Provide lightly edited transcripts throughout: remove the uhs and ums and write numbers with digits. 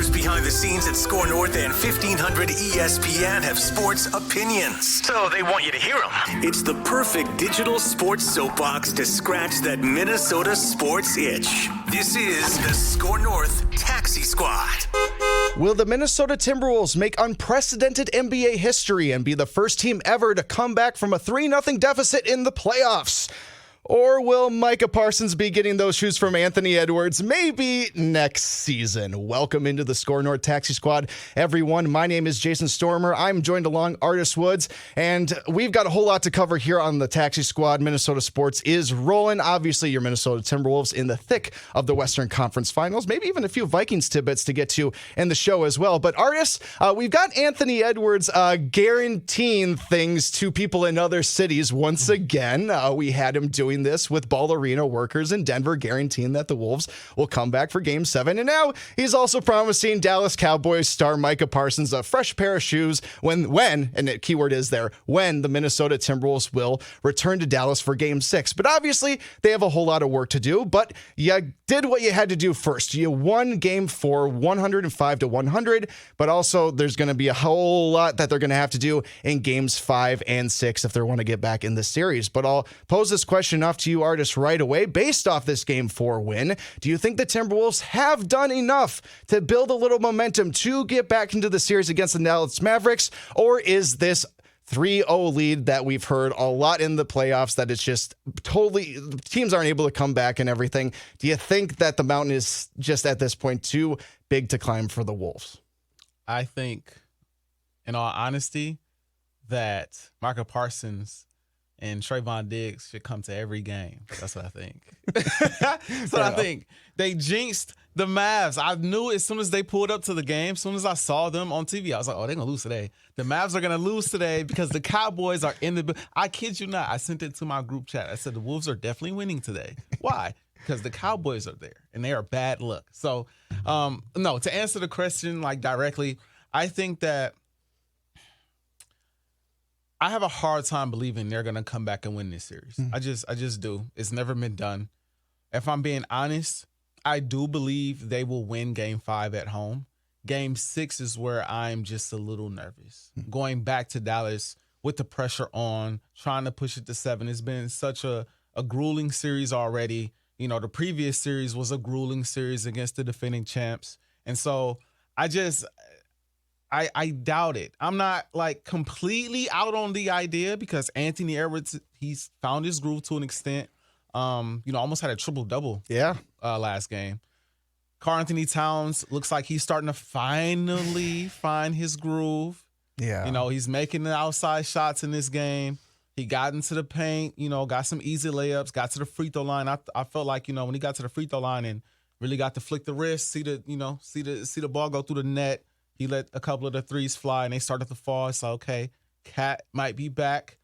Reporters behind the scenes at SKOR North and 1500 ESPN have sports opinions, so they want you to hear them. It's the perfect digital sports soapbox to scratch that Minnesota sports itch. This is the SKOR North Taxi Squad. Will the Minnesota Timberwolves make unprecedented NBA history and be the first team ever to come back from a 3-0 deficit in the playoffs? Or will Micah Parsons be getting those shoes from Anthony Edwards maybe next season? Welcome into the SKOR North Taxi Squad, everyone. My name is Jason Stormer. I'm joined along Artis Woods, and we've got a whole lot to cover here on the Taxi Squad. Minnesota sports is rolling. Obviously, your Minnesota Timberwolves in the thick of the Western Conference Finals, maybe even a few Vikings tidbits to get to in the show as well. But Artis, we've got Anthony Edwards guaranteeing things to people in other cities once again. We had him doing this with Ball Arena workers in Denver, guaranteeing that the Wolves will come back for Game 7. And now he's also promising Dallas Cowboys star Micah Parsons a fresh pair of shoes when, and the keyword is there, when the Minnesota Timberwolves will return to Dallas for Game 6. But obviously, they have a whole lot of work to do, but you did what you had to do first. You won Game 4, 105-100, but also there's going to be a whole lot that they're going to have to do in Games 5 and 6 if they want to get back in the series. But I'll pose this question off to you, Artis, right away. Based off this Game 4 win, do you think the Timberwolves have done enough to build a little momentum to get back into the series against the Dallas Mavericks? Or is this 3-0 lead that we've heard a lot in the playoffs that it's just totally, teams aren't able to come back and everything? Do you think that the mountain is just at this point too big to climb for the Wolves? I think, in all honesty, that Micah Parsons and Trayvon Diggs should come to every game. That's what I think. So I think they jinxed the Mavs. I knew as soon as they pulled up to the game, as soon as I saw them on TV, I was like, oh, they're going to lose today. The Mavs are going to lose today because the Cowboys are in the – I kid you not. I sent it to my group chat. I said the Wolves are definitely winning today. Why? Because the Cowboys are there, and they are bad luck. So, no, to answer the question like directly, I think that I have a hard time believing they're going to come back and win this series. I just do. It's never been done. If I'm being honest, I do believe they will win Game 5 at home. Game 6 is where I'm just a little nervous. Going back to Dallas with the pressure on, trying to push it to 7. It's been such a grueling series already. You know, the previous series was a grueling series against the defending champs. And so I doubt it. I'm not like completely out on the idea because Anthony Edwards, he's found his groove to an extent. Almost had a triple-double last game. Karl-Anthony Towns looks like he's starting to finally find his groove. Yeah. You know, he's making the outside shots in this game. He got into the paint, got some easy layups, got to the free throw line. I felt like, when he got to the free throw line and really got to flick the wrist, see the ball go through the net. He let a couple of the threes fly, and they started to fall. It's like, okay, Cat might be back.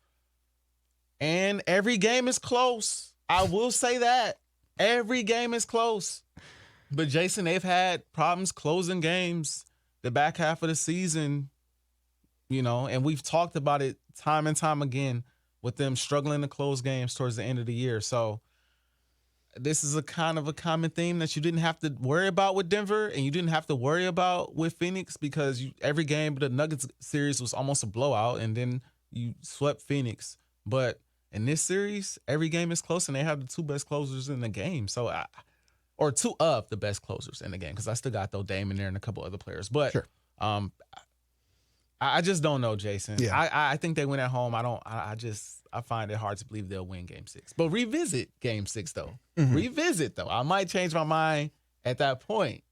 And every game is close. I will say that. Every game is close. But, Jason, they've had problems closing games the back half of the season, and we've talked about it time and time again with them struggling to close games towards the end of the year. So, this is a kind of a common theme that you didn't have to worry about with Denver and you didn't have to worry about with Phoenix because every game of the Nuggets series was almost a blowout and then you swept Phoenix. But in this series, every game is close and they have the two best closers in the game. So, or two of the best closers in the game because I still got, Dame in there and a couple other players. But sure. I just don't know, Jason. Yeah. I think they win at home. I find it hard to believe they'll win Game 6. But revisit Game 6, though. Mm-hmm. Revisit, though. I might change my mind at that point.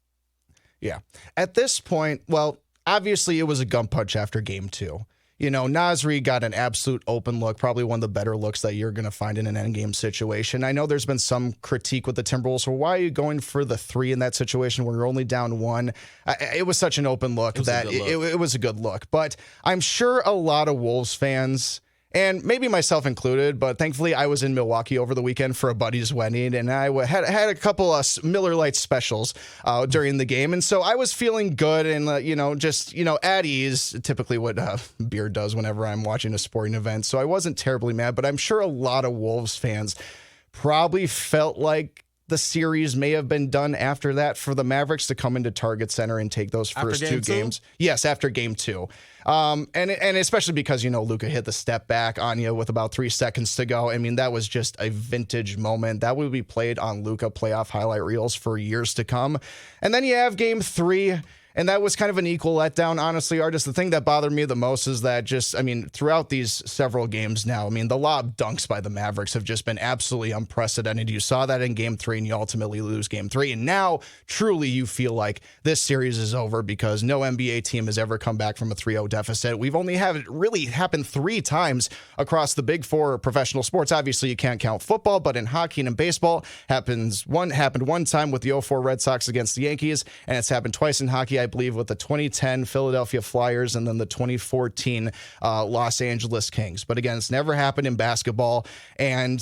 Yeah. At this point, well, obviously it was a gum punch after Game 2. Nasri got an absolute open look, probably one of the better looks that you're going to find in an endgame situation. I know there's been some critique with the Timberwolves. So why are you going for the 3 in that situation where you're only down 1? It was such an open look that it was a good look. But I'm sure a lot of Wolves fans, and maybe myself included, but thankfully I was in Milwaukee over the weekend for a buddy's wedding, and I had a couple of Miller Lite specials during the game, and so I was feeling good and at ease, typically what beer does whenever I'm watching a sporting event. So I wasn't terribly mad, but I'm sure a lot of Wolves fans probably felt like the series may have been done after that for the Mavericks to come into Target Center and take those first two games. Yes, after game 2. And especially because, Luka hit the step back on you with about 3 seconds to go. I mean, that was just a vintage moment. That would be played on Luka playoff highlight reels for years to come. And then you have game 3. And that was kind of an equal letdown, honestly, Artis. The thing that bothered me the most is that throughout these several games now, the lob dunks by the Mavericks have just been absolutely unprecedented. You saw that in game 3, and you ultimately lose game 3. And now, truly, you feel like this series is over because no NBA team has ever come back from a 3-0 deficit. We've only had it really happen 3 times across the big 4 professional sports. Obviously, you can't count football, but in hockey and in baseball, happened one time with the 2004 Red Sox against the Yankees, and it's happened twice in hockey, I believe, with the 2010 Philadelphia Flyers and then the 2014 Los Angeles Kings. But again, it's never happened in basketball. And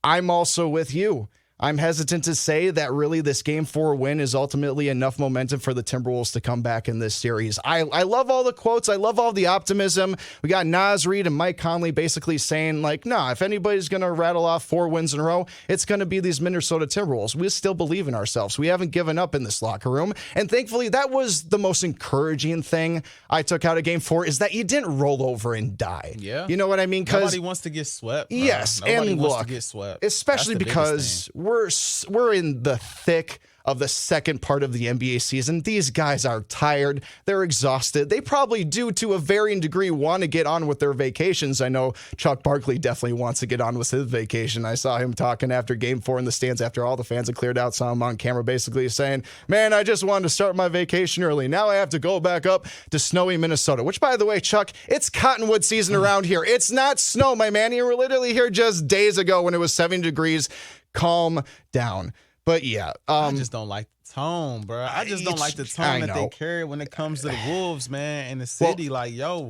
I'm also with you. I'm hesitant to say that really this Game 4 win is ultimately enough momentum for the Timberwolves to come back in this series. I love all the quotes. I love all the optimism. We got Naz Reid and Mike Conley basically saying, if anybody's going to rattle off 4 wins in a row, it's going to be these Minnesota Timberwolves. We still believe in ourselves. We haven't given up in this locker room. And thankfully, that was the most encouraging thing I took out of Game 4 is that you didn't roll over and die. Yeah. You know what I mean? Nobody wants to get swept. Bro. Yes. Nobody and wants look, to get swept. Especially because we're in the thick of the second part of the NBA season. These guys are tired. They're exhausted. They probably do, to a varying degree, want to get on with their vacations. I know Chuck Barkley definitely wants to get on with his vacation. I saw him talking after Game 4 in the stands after all the fans had cleared out. Saw him on camera basically saying, man, I just wanted to start my vacation early. Now I have to go back up to snowy Minnesota, which, by the way, Chuck, it's cottonwood season around here. It's not snow, my man. You were literally here just days ago when it was 70 degrees. Calm down. But yeah, I just don't like the tone, bro. I just don't like the tone that they carry when it comes to the Wolves, man, in the city.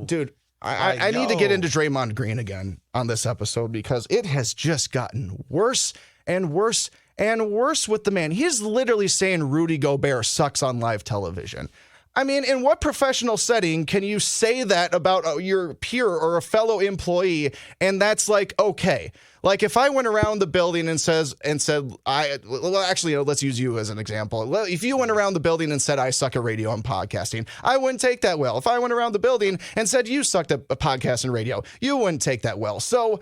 Dude, I need to get into Draymond Green again on this episode because it has just gotten worse and worse and worse with the man. He's literally saying Rudy Gobert sucks on live television. I mean, in what professional setting can you say that about your peer or a fellow employee and that's okay? If I went around the building and said, let's use you as an example. If you went around the building and said, I suck at radio and podcasting, I wouldn't take that well. If I went around the building and said, you sucked at podcast and radio, you wouldn't take that well. So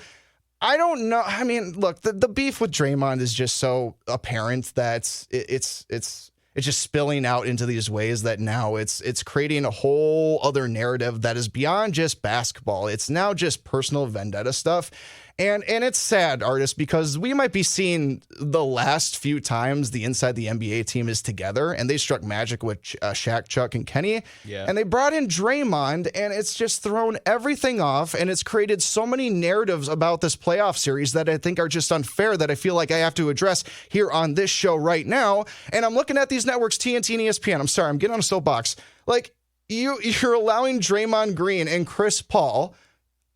I don't know. I mean, look, the beef with Draymond is just so apparent that it's just spilling out into these ways that now it's creating a whole other narrative that is beyond just basketball. It's now just personal vendetta stuff. And it's sad, Artis, because we might be seeing the last few times the inside the NBA team is together, and they struck magic with Shaq, Chuck, and Kenny. Yeah. And they brought in Draymond, and it's just thrown everything off, and it's created so many narratives about this playoff series that I think are just unfair that I feel like I have to address here on this show right now. And I'm looking at these networks, TNT and ESPN. I'm sorry, I'm getting on a soapbox. You're allowing Draymond Green and Chris Paul,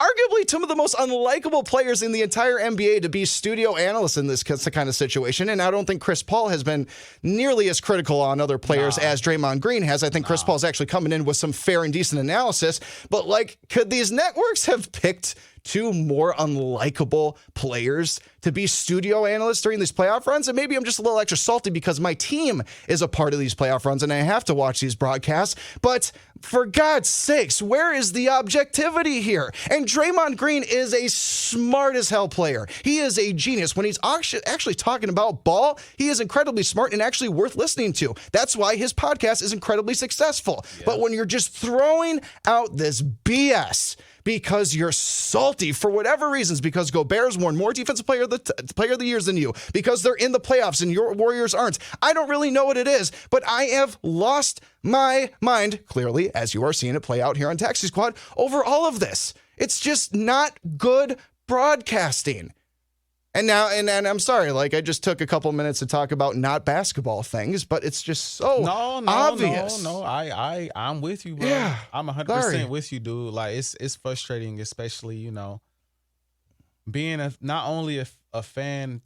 arguably two of the most unlikable players in the entire NBA, to be studio analysts in this kind of situation. And I don't think Chris Paul has been nearly as critical on other players as Draymond Green has. I think Chris Paul's actually coming in with some fair and decent analysis. But could these networks have picked 2 more unlikable players to be studio analysts during these playoff runs? And maybe I'm just a little extra salty because my team is a part of these playoff runs and I have to watch these broadcasts. But for God's sakes, where is the objectivity here? And Draymond Green is a smart as hell player. He is a genius. When he's actually talking about ball, he is incredibly smart and actually worth listening to. That's why his podcast is incredibly successful. Yeah. But when you're just throwing out this BS because you're salty for whatever reasons, because Gobert's won more defensive player of the years than you, because they're in the playoffs and your Warriors aren't. I don't really know what it is, but I have lost my mind, clearly, as you are seeing it play out here on Taxi Squad, over all of this. It's just not good broadcasting. And now, and I'm sorry, I just took a couple minutes to talk about not basketball things, but it's just so obvious. No, I'm with you, bro. Yeah, I'm 100% with you, dude. It's frustrating, especially, being not only a fan,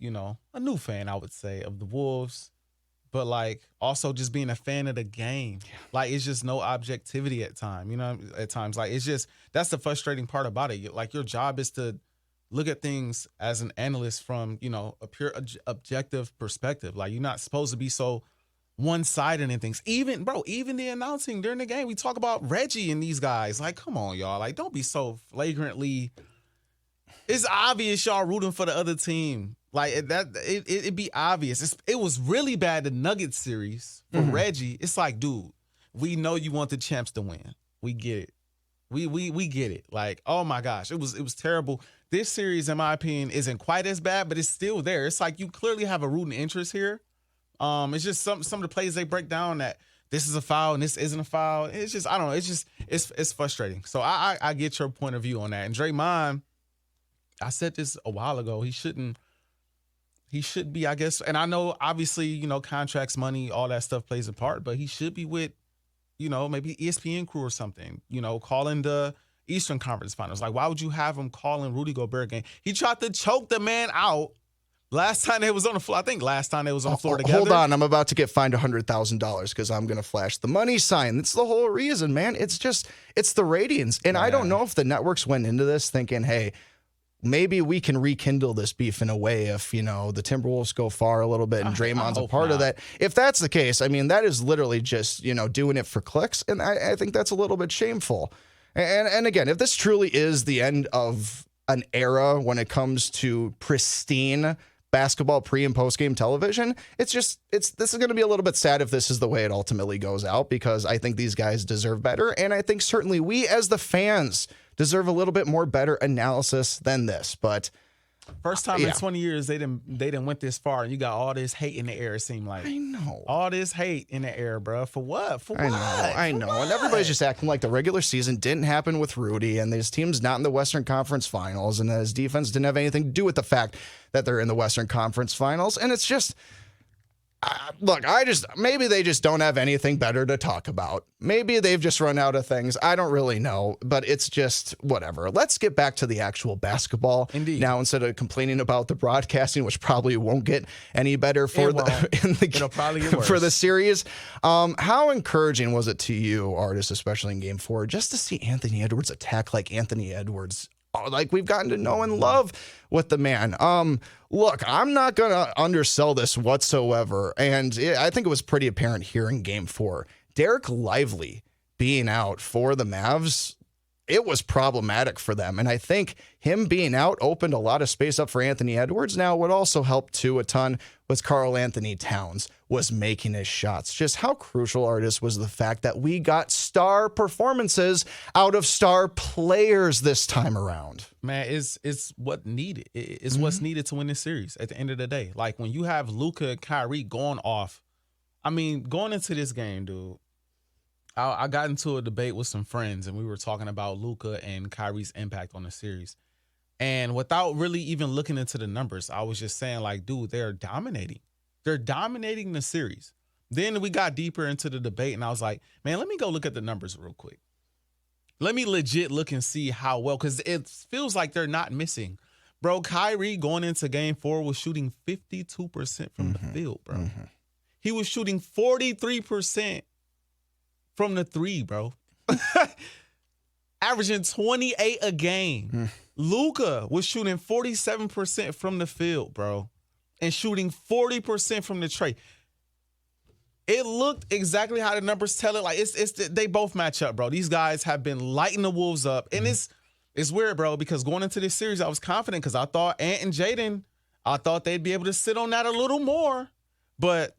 a new fan, I would say, of the Wolves, but also just being a fan of the game. Yeah. It's just no objectivity at times. It's just, that's the frustrating part about it. Your job is to look at things as an analyst from, a pure objective perspective. Like, you're not supposed to be so one-sided in things. Even the announcing during the game, we talk about Reggie and these guys. Like, come on, y'all. Like, don't be so flagrantly. It's obvious y'all rooting for the other team. Like, it'd be obvious. It was really bad, the Nuggets series for Reggie. It's like, dude, we know you want the champs to win. We get it. We get it. Like, oh my gosh, it was terrible. This series, in my opinion, isn't quite as bad, but it's still there. It's like you clearly have a rooting interest here. It's just some of the plays they break down that this is a foul and this isn't a foul. It's just, I don't know. It's just it's frustrating. So I get your point of view on that. And Draymond, I said this a while ago. He should be, I guess. And I know, obviously, contracts, money, all that stuff plays a part. But he should be with, maybe ESPN crew or something. Calling the Eastern Conference Finals. Like, why would you have him calling Rudy Gobert game? He tried to choke the man out. Last time they was on the floor, I think last time they was on the floor together. Hold on, I'm about to get fined $100,000 because I'm going to flash the money sign. That's the whole reason, man. It's the ratings. And I don't know if the networks went into this thinking, hey, maybe we can rekindle this beef in a way if, the Timberwolves go far a little bit and Draymond's a part of that. If that's the case, I mean, that is literally just, doing it for clicks. And I think that's a little bit shameful. And again, if this truly is the end of an era when it comes to pristine basketball pre and post game television, this is going to be a little bit sad if this is the way it ultimately goes out, because I think these guys deserve better. And I think certainly we as the fans deserve a little bit more better analysis than this. But first time in 20 years they didn't went this far, and you got all this hate in the air. It seemed like, I know, all this hate in the air, bro. For what? I know. And everybody's just acting like the regular season didn't happen with Rudy, and his team's not in the Western Conference Finals, and his defense didn't have anything to do with the fact that they're in the Western Conference Finals. And it's just, look, maybe they just don't have anything better to talk about. Maybe they've just run out of things. I don't really know, but it's just whatever. Let's get back to the actual basketball. Indeed. Now, instead of complaining about the broadcasting, which probably won't get any better It'll probably get worse for the series. How encouraging was it to you, Artis, especially in Game 4, just to see Anthony Edwards attack like Anthony Edwards? Like we've gotten to know and love with the man. Look, I'm not going to undersell this whatsoever. And I think it was pretty apparent here in Game 4. Derek Lively being out for the Mavs, it was problematic for them. And I think him being out opened a lot of space up for Anthony Edwards. Now, what also helped too a ton was Karl-Anthony Towns was making his shots. Just how crucial, Artis, was the fact that we got star performances out of star players this time around. Man, it's what needed. It's what's needed to win this series at the end of the day. Like when you have Luka and Kyrie going off, I mean, going into this game, dude, I got into a debate with some friends, and we were talking about Luka and Kyrie's impact on the series. And without really even looking into the numbers, I was just saying, like, dude, they're dominating. They're dominating the series. Then we got deeper into the debate, and I was like, man, let me go look at the numbers real quick. Let me legit look and see how well, because it feels like they're not missing. Bro, Kyrie going into Game 4 was shooting 52% from the field, bro. He was shooting 43% from the three, bro. Averaging 28 a game. Luka was shooting 47% from the field, bro, and shooting 40% from the tray. It looked exactly how the numbers tell it. Like they both match up, bro. These guys have been lighting the Wolves up, and it's weird, bro, because going into this series, I was confident because I thought Ant and Jaden, I thought they'd be able to sit on that a little more, but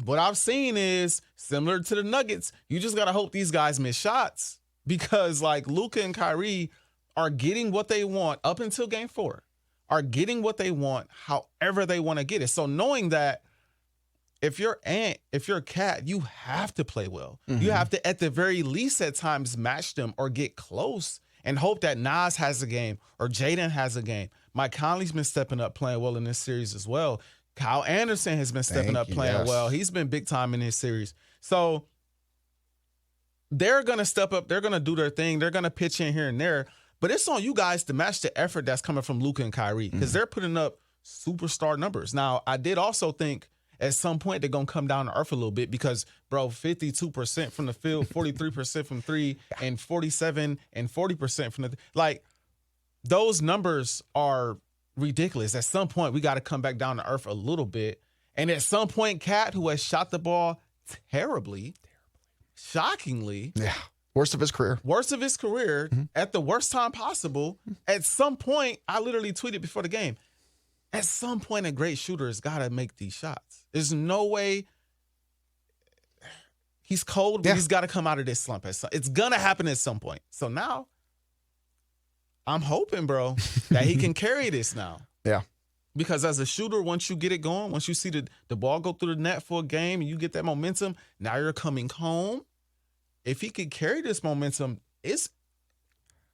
what I've seen is similar to the Nuggets. You just got to hope these guys miss shots, because like Luka and Kyrie are getting what they want up until Game 4, are getting what they want however they want to get it. So knowing that if you're Ant, if you're Cat, you have to play well. You have to, at the very least at times, match them or get close and hope that Nas has a game or Jaden has a game. Mike Conley's been stepping up playing well in this series as well. Kyle Anderson has been stepping up playing well. He's been big time in this series. So they're going to step up. They're going to do their thing. They're going to pitch in here and there. But it's on you guys to match the effort that's coming from Luka and Kyrie, because they're putting up superstar numbers. Now, I did also think at some point they're going to come down to earth a little bit because, bro, 52% from the field, 43% from three, and 47 and 40% from the like, those numbers are ridiculous. At some point, we got to come back down to earth a little bit. And at some point, Cat, who has shot the ball terribly, shockingly. Yeah. Worst of his career. At the worst time possible. At some point, I literally tweeted before the game, at some point, a great shooter has got to make these shots. There's no way. He's cold, but he's got to come out of this slump. It's going to happen at some point. So now, I'm hoping, bro, that he can carry this now. Yeah. Because as a shooter, once you get it going, once you see the ball go through the net for a game and you get that momentum, now you're coming home. If he could carry this momentum,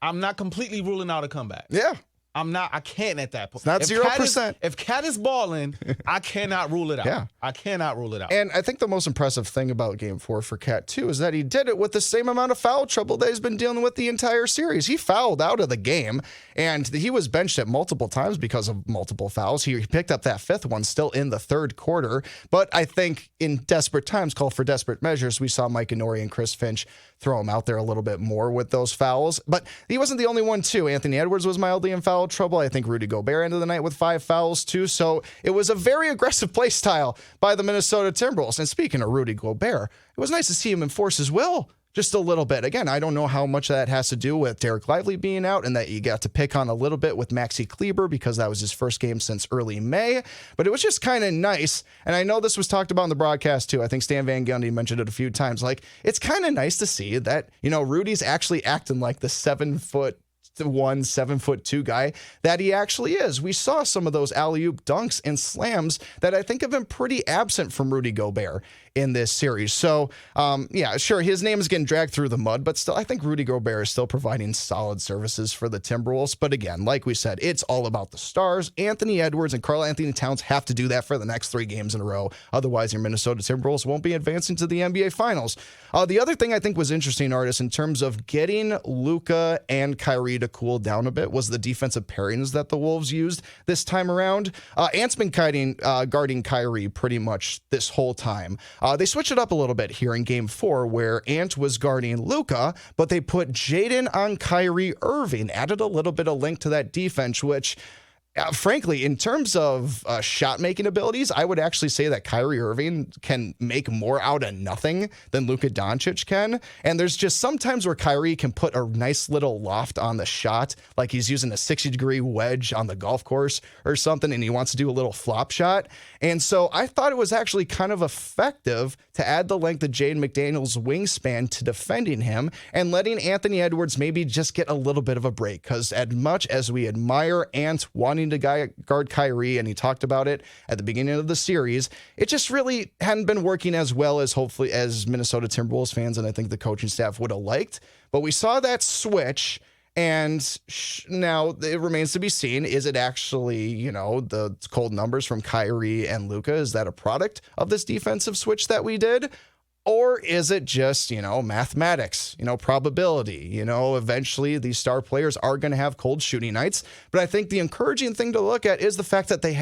I'm not completely ruling out a comeback. Yeah. I can't at that point. It's not 0%. If Cat is balling, I cannot rule it out. Yeah. I cannot rule it out. And I think the most impressive thing about Game 4 for Cat, too, is that he did it with the same amount of foul trouble that he's been dealing with the entire series. He fouled out of the game, and he was benched at multiple times because of multiple fouls. He picked up that fifth one still in the third quarter. But I think in desperate times, call for desperate measures, we saw Mike Inori and Chris Finch throw him out there a little bit more with those fouls. But he wasn't the only one, too. Anthony Edwards was mildly in foul trouble. I think Rudy Gobert ended the night with 5 fouls, too. So it was a very aggressive play style by the Minnesota Timberwolves. And speaking of Rudy Gobert, it was nice to see him enforce his will just a little bit. Again, I don't know how much that has to do with Derek Lively being out and that you got to pick on a little bit with Maxi Kleber because that was his first game since early May. But it was just kind of nice. And I know this was talked about in the broadcast too. I think Stan Van Gundy mentioned it a few times. Like, it's kind of nice to see that, Rudy's actually acting like the 7'1", 7'2" guy that he actually is. We saw some of those alley-oop dunks and slams that I think have been pretty absent from Rudy Gobert in this series. So, sure, his name is getting dragged through the mud, but still, I think Rudy Gobert is still providing solid services for the Timberwolves. But again, like we said, it's all about the stars. Anthony Edwards and Karl-Anthony Towns have to do that for the next 3 games in a row. Otherwise, your Minnesota Timberwolves won't be advancing to the NBA Finals. The other thing I think was interesting, Artis, in terms of getting Luka and Kyrie to cool down a bit was the defensive pairings that the Wolves used this time around. Ant's been guarding Kyrie pretty much this whole time. They switched it up a little bit here in Game 4 where Ant was guarding Luka, but they put Jaden on Kyrie Irving, added a little bit of link to that defense, which frankly, in terms of shot-making abilities, I would actually say that Kyrie Irving can make more out of nothing than Luka Doncic can. And there's just sometimes where Kyrie can put a nice little loft on the shot, like he's using a 60-degree wedge on the golf course or something, and he wants to do a little flop shot. And so I thought it was actually kind of effective to add the length of Jaden McDaniels' wingspan to defending him and letting Anthony Edwards maybe just get a little bit of a break. Because as much as we admire Ant wanting to guard Kyrie, and he talked about it at the beginning of the series, it just really hadn't been working as well as hopefully as Minnesota Timberwolves fans and I think the coaching staff would have liked. But we saw that switch, and now it remains to be seen. Is it actually, the cold numbers from Kyrie and Luka? Is that a product of this defensive switch that we did? Or is it just, mathematics, probability? Eventually these star players are going to have cold shooting nights. But I think the encouraging thing to look at is the fact that they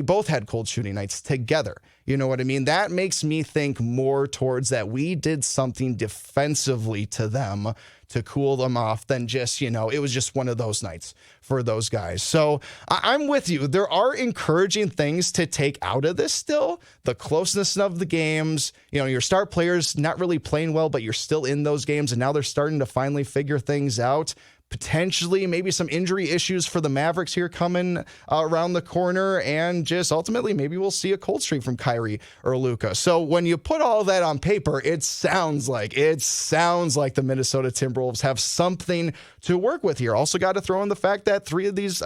both had cold shooting nights together. You know what I mean? That makes me think more towards that we did something defensively to them to cool them off than just, it was just one of those nights for those guys. So I'm with you. There are encouraging things to take out of this still. The closeness of the games, your star players not really playing well, but you're still in those games, and now they're starting to finally figure things out. Potentially maybe some injury issues for the Mavericks here coming around the corner, and just ultimately maybe we'll see a cold streak from Kyrie or Luka. So when you put all that on paper, it sounds like the Minnesota Timberwolves have something to work with here. Also got to throw in the fact that three of these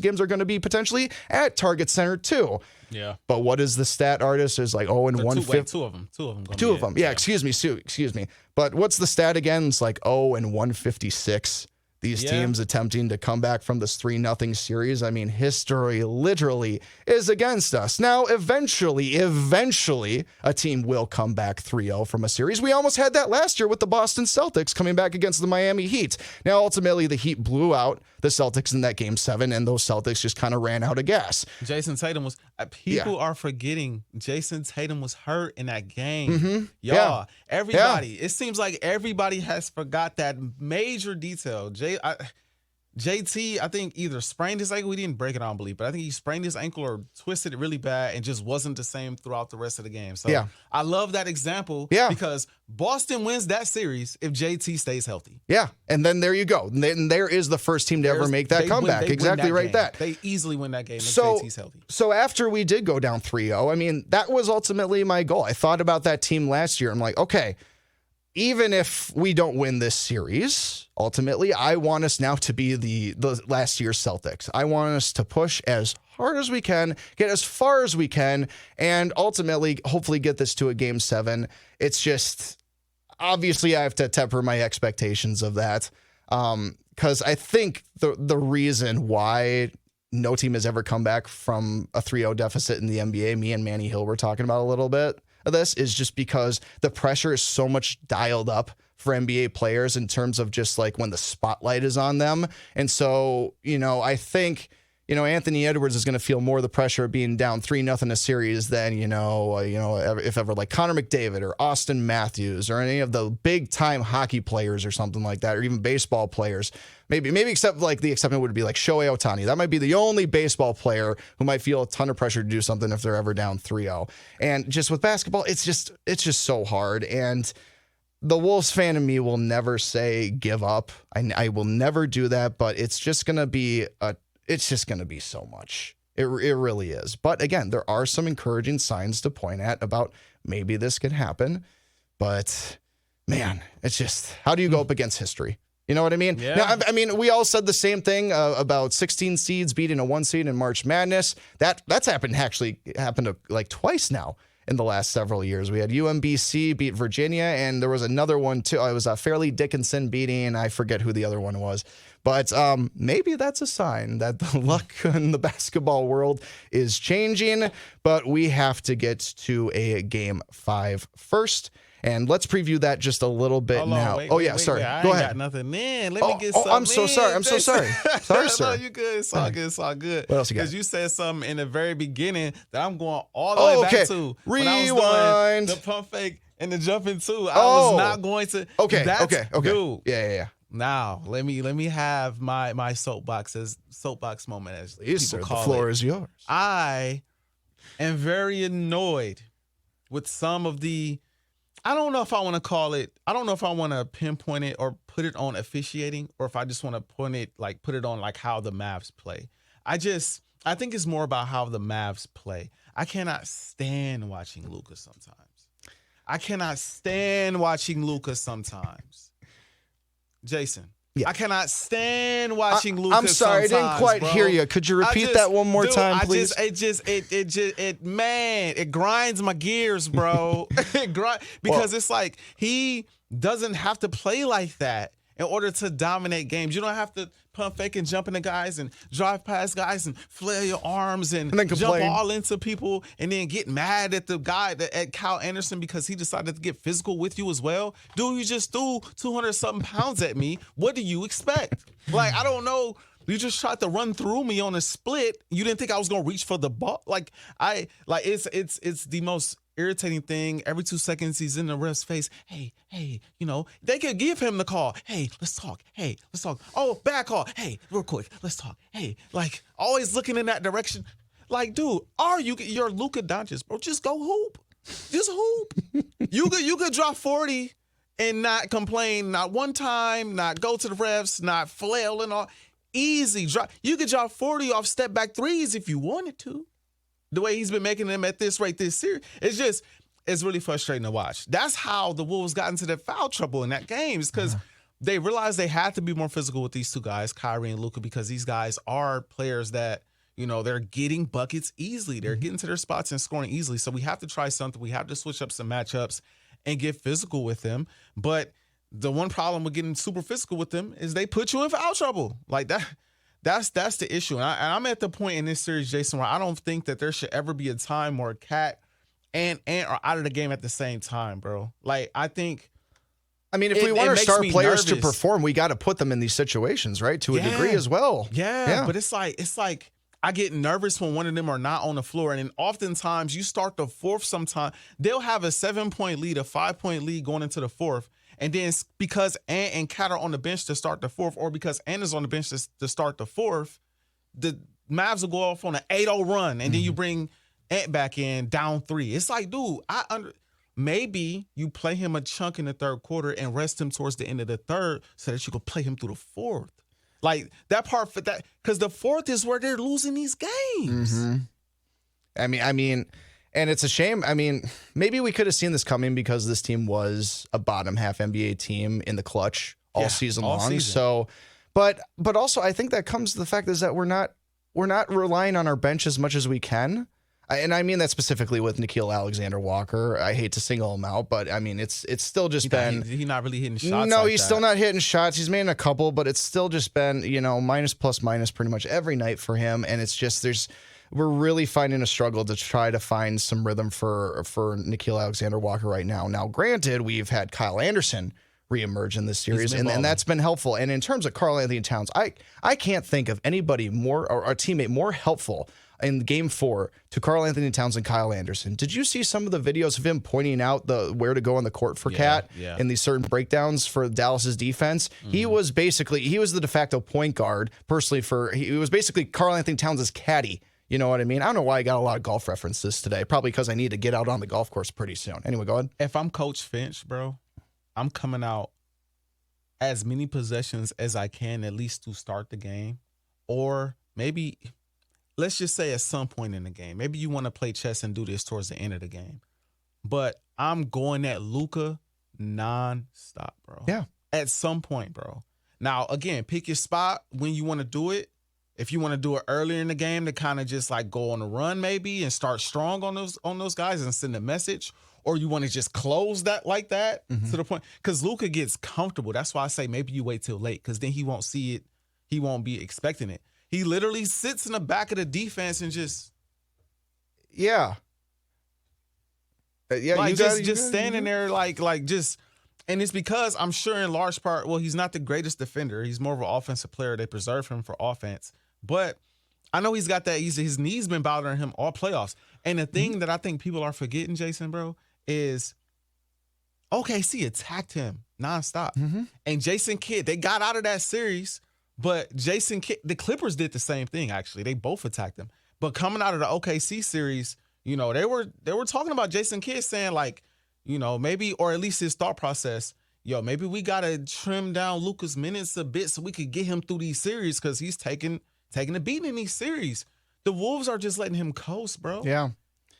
games are going to be potentially at Target Center too. Yeah. But what is the stat, Artist? Is like 0-150. Two of them. Two of them. Yeah. Excuse me. But what's the stat again? It's like 0-156. These teams attempting to come back from this 3-0 series. I mean, history literally is against us. Now, eventually, a team will come back 3-0 from a series. We almost had that last year with the Boston Celtics coming back against the Miami Heat. Now, ultimately, the Heat blew out the Celtics in that Game 7, and those Celtics just kind of ran out of gas. Jason Tatum was people are forgetting Jason Tatum was hurt in that game. Mm-hmm. Everybody. It seems like everybody has forgot that major detail. JT, I think either sprained his ankle, he didn't break it, I don't believe, but I think he sprained his ankle or twisted it really bad and just wasn't the same throughout the rest of the game. So I love that example because Boston wins that series if JT stays healthy. Yeah, and then there you go. Then there is the first team to ever make that comeback. Exactly right. They easily win that game if JT's healthy. So after we did go down 3-0, I mean, that was ultimately my goal. I thought about that team last year. I'm like, okay, even if we don't win this series, ultimately, I want us now to be the last year's Celtics. I want us to push as hard as we can, get as far as we can, and ultimately, hopefully get this to a Game 7. It's just, obviously, I have to temper my expectations of that because I think the reason why no team has ever come back from a 3-0 deficit in the NBA, me and Manny Hill were talking about a little bit of this, is just because the pressure is so much dialed up for NBA players in terms of just like when the spotlight is on them. And so, I think, Anthony Edwards is going to feel more the pressure of being down 3-0 a series than, if ever like Connor McDavid or Austin Matthews or any of the big time hockey players or something like that, or even baseball players. Maybe except like the exception would be like Shohei Ohtani. That might be the only baseball player who might feel a ton of pressure to do something if they're ever down 3-0. And just with basketball, it's just so hard. And the Wolves fan in me will never say give up. I will never do that, but it's just going to be so much. It really is. But again, there are some encouraging signs to point at about maybe this could happen. But man, it's just, how do you go up against history? You know what I mean? Yeah. Now, I mean, we all said the same thing about 16 seeds beating a 1 seed in March Madness. That's happened like twice now in the last several years. We had UMBC beat Virginia, and there was another one too. It was Fairleigh Dickinson beating, I forget who the other one was. But maybe that's a sign that the luck in the basketball world is changing. But we have to get to a Game 5 first. And let's preview that just a little bit now. Sorry. Go ahead. Got nothing in. Let me get something. I'm so sorry. I'm so sorry. Sorry, sir. No, you good. It's all good. It's all good. What else you got? Because you said something in the very beginning that I'm going all the way back to. Rewind. When I was doing the pump fake and the jumping too. I was not going to. Okay. Dude. Yeah. Now let me have my soapbox moment, as Please, people sir, call the floor it. is yours. I am very annoyed with some of the. I don't know if I want to call it. I don't know if I want to pinpoint it or put it on officiating, or if I just want to put it on like how the Mavs play. I think it's more about how the Mavs play. I cannot stand watching Luka sometimes. Jason. Yeah. I cannot stand watching Luka. I'm sorry, I didn't quite hear you. Could you repeat that one more time, please? It grinds my gears, bro. Because it's like he doesn't have to play like that in order to dominate games. You don't have to pump fake and jump into guys and drive past guys and flail your arms and then jump all into people and then get mad at the guy, at Kyle Anderson, because he decided to get physical with you as well. Dude, you just threw 200-something pounds at me. What do you expect? Like, I don't know. You just tried to run through me on a split. You didn't think I was gonna reach for the ball. It's the most irritating thing. Every 2 seconds he's in the ref's face. Hey, they could give him the call. Hey, let's talk. Oh, bad call. Hey, real quick, let's talk. Hey, like always looking in that direction. Like, dude, you're Luka Doncic, bro? Just go hoop. Just hoop. You could drop 40 and not complain, not one time, not go to the refs, not flail and all. Easy drop. You could drop 40 off step back threes if you wanted to. The way he's been making them at this rate this series, it's really frustrating to watch. That's how the Wolves got into their foul trouble in that game. It's because they realized they had to be more physical with these two guys, Kyrie and Luka, because these guys are players that, they're getting buckets easily. They're getting to their spots and scoring easily. So we have to try something. We have to switch up some matchups and get physical with them. But the one problem with getting super physical with them is they put you in foul trouble. Like that. That's the issue. And I'm at the point in this series, Jason, where I don't think that there should ever be a time where Cat and Ant are out of the game at the same time, bro. Like, I think. I mean, if we want our star players to perform, we got to put them in these situations, right? To a degree as well. Yeah. But it's like I get nervous when one of them are not on the floor. And then oftentimes you start the fourth sometime. They'll have a 7-point lead, a 5-point lead going into the fourth. And then because Ant and Cat are on the bench to start the fourth, or because Ant is on the bench to start the fourth, the Mavs will go off on an 8-0 run, and then you bring Ant back in down 3. It's like, dude, maybe you play him a chunk in the third quarter and rest him towards the end of the third so that you can play him through the fourth. Like that part for that, because the fourth is where they're losing these games. Mm-hmm. I mean, and it's a shame. I mean, maybe we could have seen this coming because this team was a bottom half NBA team in the clutch all season long. So, but also I think that comes to the fact is that we're not relying on our bench as much as we can. And I mean that specifically with Nickeil Alexander-Walker. I hate to single him out, but I mean it's still just been he's not really hitting shots. No, like he's that. still not hitting shots. He's made a couple, but it's still just been minus plus minus pretty much every night for him. And it's just we're really finding a struggle to try to find some rhythm for Nickeil Alexander-Walker right now. Now, granted, we've had Kyle Anderson reemerge in this series, and that's been helpful. And in terms of Karl-Anthony Towns, I can't think of anybody more or a teammate more helpful in Game 4 to Karl-Anthony Towns and Kyle Anderson. Did you see some of the videos of him pointing out where to go on the court for Cat in these certain breakdowns for Dallas's defense? Mm-hmm. He was the de facto point guard personally he was basically Karl-Anthony Towns' caddy. You know what I mean? I don't know why I got a lot of golf references today. Probably because I need to get out on the golf course pretty soon. Anyway, go ahead. If I'm Coach Finch, bro, I'm coming out as many possessions as I can, at least to start the game. Or maybe, let's just say at some point in the game, maybe you want to play chess and do this towards the end of the game. But I'm going at Luka nonstop, bro. Yeah. At some point, bro. Now, again, pick your spot when you want to do it. If you want to do it earlier in the game to kind of just like go on a run maybe and start strong on those guys and send a message, or you want to just close that like that to the point, because Luka gets comfortable. That's why I say maybe you wait till late, because then he won't see it. He won't be expecting it. He literally sits in the back of the defense and just like just standing there like just. And it's because I'm sure in large part, well, he's not the greatest defender. He's more of an offensive player. They preserve him for offense. But I know he's got that. His knees been bothering him all playoffs. And the thing that I think people are forgetting, Jason, bro, is OKC attacked him nonstop. Mm-hmm. And Jason Kidd, they got out of that series, but Jason Kidd, the Clippers did the same thing, actually. They both attacked him. But coming out of the OKC series, they were talking about Jason Kidd saying, like, maybe, or at least his thought process, maybe we got to trim down Luka's minutes a bit so we could get him through these series, because he's taking a beating in these series. The Wolves are just letting him coast, bro. Yeah.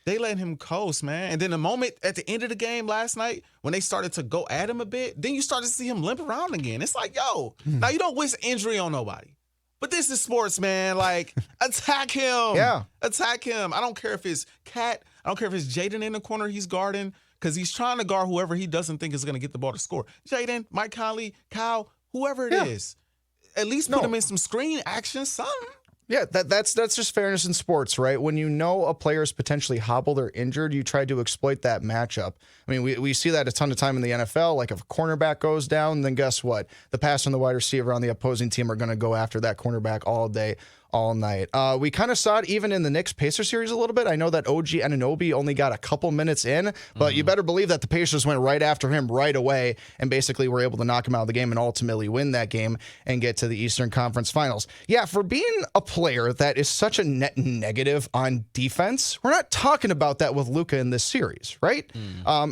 They letting him coast, man. And then the moment at the end of the game last night, when they started to go at him a bit, then you start to see him limp around again. It's like, now you don't wish injury on nobody. But this is sports, man. Like, attack him. Yeah. Attack him. I don't care if it's Cat. I don't care if it's Jaden in the corner he's guarding, because he's trying to guard whoever he doesn't think is going to get the ball to score. Jaden, Mike Conley, Kyle, whoever it is. At least put him in some screen action, something. Yeah, that's just fairness in sports, right? When you know a player is potentially hobbled or injured, you try to exploit that matchup. I mean, we see that a ton of time in the NFL. Like if a cornerback goes down, then guess what? The passer and the wide receiver on the opposing team are going to go after that cornerback all day, all night. We kind of saw it even in the Knicks-Pacers series a little bit. I know that OG Anunoby only got a couple minutes in, but you better believe that the Pacers went right after him right away and basically were able to knock him out of the game and ultimately win that game and get to the Eastern Conference Finals. Yeah, for being a player that is such a net negative on defense, we're not talking about that with Luka in this series, right?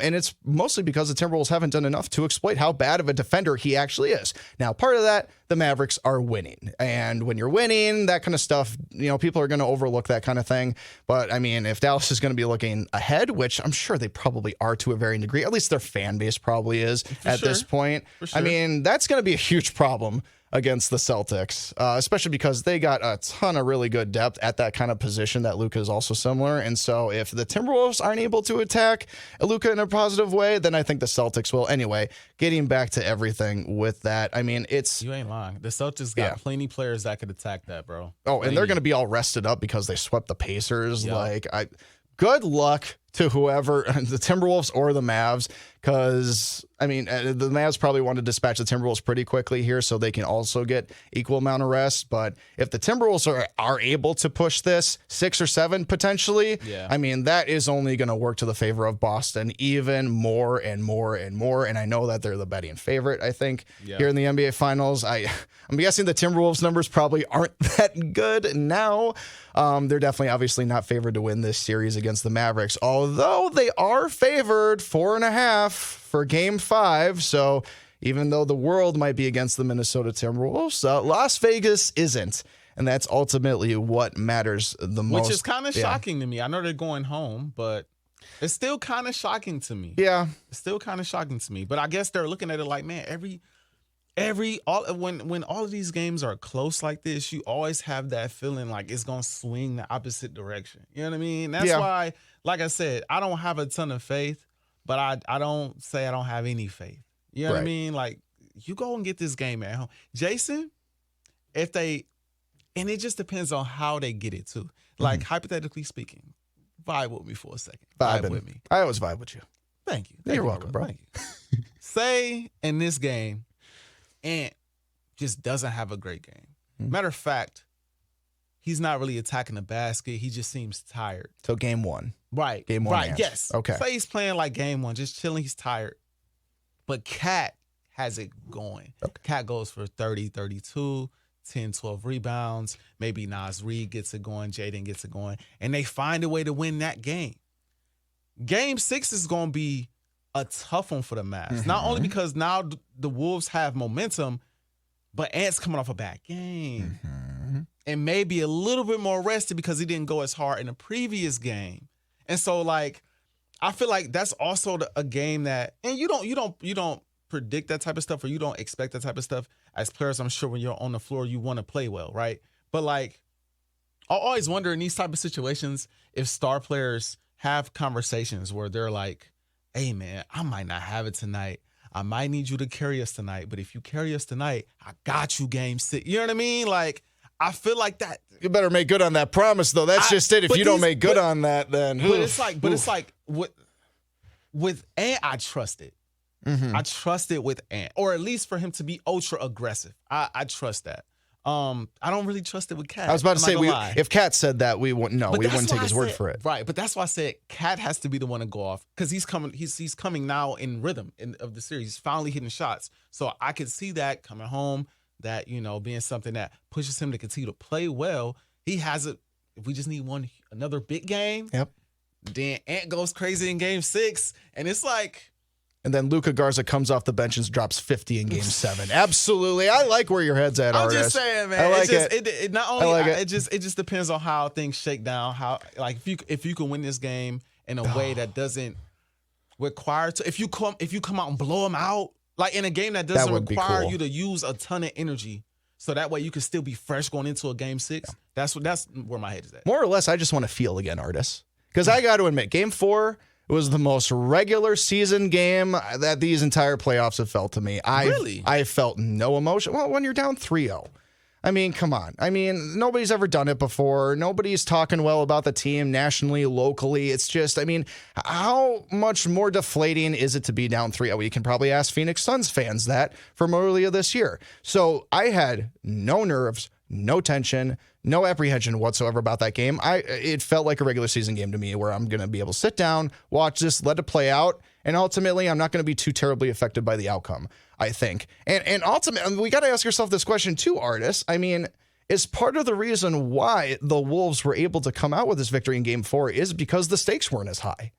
And it's mostly because the Timberwolves haven't done enough to exploit how bad of a defender he actually is. Now, part of that, the Mavericks are winning. And when you're winning, that kind of stuff, people are going to overlook that kind of thing. But I mean, if Dallas is going to be looking ahead, which I'm sure they probably are to a varying degree, at least their fan base probably is at this point. I mean, that's going to be a huge problem against the Celtics, especially because they got a ton of really good depth at that kind of position that Luka is also similar. And so if the Timberwolves aren't able to attack Luka in a positive way, then I think the Celtics will. Anyway, getting back to everything with that, I mean, You ain't lying. The Celtics got plenty players that could attack that, bro. Oh, and they're going to be all rested up because they swept the Pacers. Yep. Good luck to whoever, the Timberwolves or the Mavs, because, I mean, the Mavs probably want to dispatch the Timberwolves pretty quickly here so they can also get equal amount of rest. But if the Timberwolves are able to push this 6 or 7 potentially, I mean, that is only going to work to the favor of Boston even more and more and more. And I know that they're the betting favorite, I think, here in the NBA Finals. I'm guessing the Timberwolves numbers probably aren't that good now. They're definitely obviously not favored to win this series against the Mavericks, although they are favored 4.5 for Game 5. So even though the world might be against the Minnesota Timberwolves, Las Vegas isn't. And that's ultimately what matters the most. Which is kind of shocking to me. I know they're going home, but it's still kind of shocking to me. Yeah. It's still kind of shocking to me. But I guess they're looking at it like, man, when all of these games are close like this, you always have that feeling like it's gonna swing the opposite direction. You know what I mean? That's why, like I said, I don't have a ton of faith, but I don't say I don't have any faith. You know what I mean? Like, you go and get this game at home, Jason. And it just depends on how they get it too. Like hypothetically speaking, vibe with me for a second. Vibe with me. I always vibe with you. Thank you. You're welcome, bro. Thank you. Say in this game, Ant just doesn't have a great game. Matter of fact, he's not really attacking the basket. He just seems tired. So Game 1. Right. Game 1. Right, yes. Okay. Say he's playing like Game 1, just chilling. He's tired. But Cat has it going. Okay. Cat goes for 30, 32, 10, 12 rebounds. Maybe Naz Reid gets it going. Jaden gets it going. And they find a way to win that game. Game 6 is going to be a tough one for the Mavs. Not only because now the Wolves have momentum, but Ant's coming off a bad game. And maybe a little bit more rested because he didn't go as hard in the previous game. And so, like, I feel like that's also a game that, and you don't predict that type of stuff, or you don't expect that type of stuff as players. I'm sure when you're on the floor, you want to play well, right? But like, I always wonder in these type of situations if star players have conversations where they're like, hey, man, I might not have it tonight. I might need you to carry us tonight. But if you carry us tonight, I got you Game 6. You know what I mean? Like, I feel like that. You better make good on that promise, though. That's just it. If you don't make good on that, then. But it's like with Ant, I trust it. I trust it with Ant, or at least for him to be ultra aggressive. I trust that. I don't really trust it with Cat. I was about to say, if Cat said that, we wouldn't take his word for it. Right, but that's why I said Cat has to be the one to go off, because he's coming now in rhythm of the series. He's finally hitting shots. So I could see that coming home, that, you know, being something that pushes him to continue to play well. He has it. If we just need another big game, then Ant goes crazy in Game 6, and it's like. And then Luka Garza comes off the bench and drops 50 in Game 7. Absolutely. I like where your head's at, Artis. I'm just saying, man. I like it. Not only it just depends on how things shake down. How, like, if you can win this game in a way that doesn't require to, if you come out and blow them out, like in a game that doesn't require you to use a ton of energy, so that way you can still be fresh going into a Game 6. That's where my head is at. More or less, I just want to feel again, Artis. Because I got to admit, Game 4 was the most regular season game that these entire playoffs have felt to me. I felt no emotion. Well, when you're down 3-0. I mean, come on. I mean, nobody's ever done it before. Nobody's talking well about the team nationally, locally. It's just, I mean, how much more deflating is it to be down 3-0? You can probably ask Phoenix Suns fans that from earlier this year. So I had no nerves, no tension, no apprehension whatsoever about that game. It felt like a regular season game to me, where I'm going to be able to sit down, watch this, let it play out, and ultimately I'm not going to be too terribly affected by the outcome, I think. And ultimately, we got to ask ourselves this question too, Artis. I mean, is part of the reason why the Wolves were able to come out with this victory in Game 4 is because the stakes weren't as high.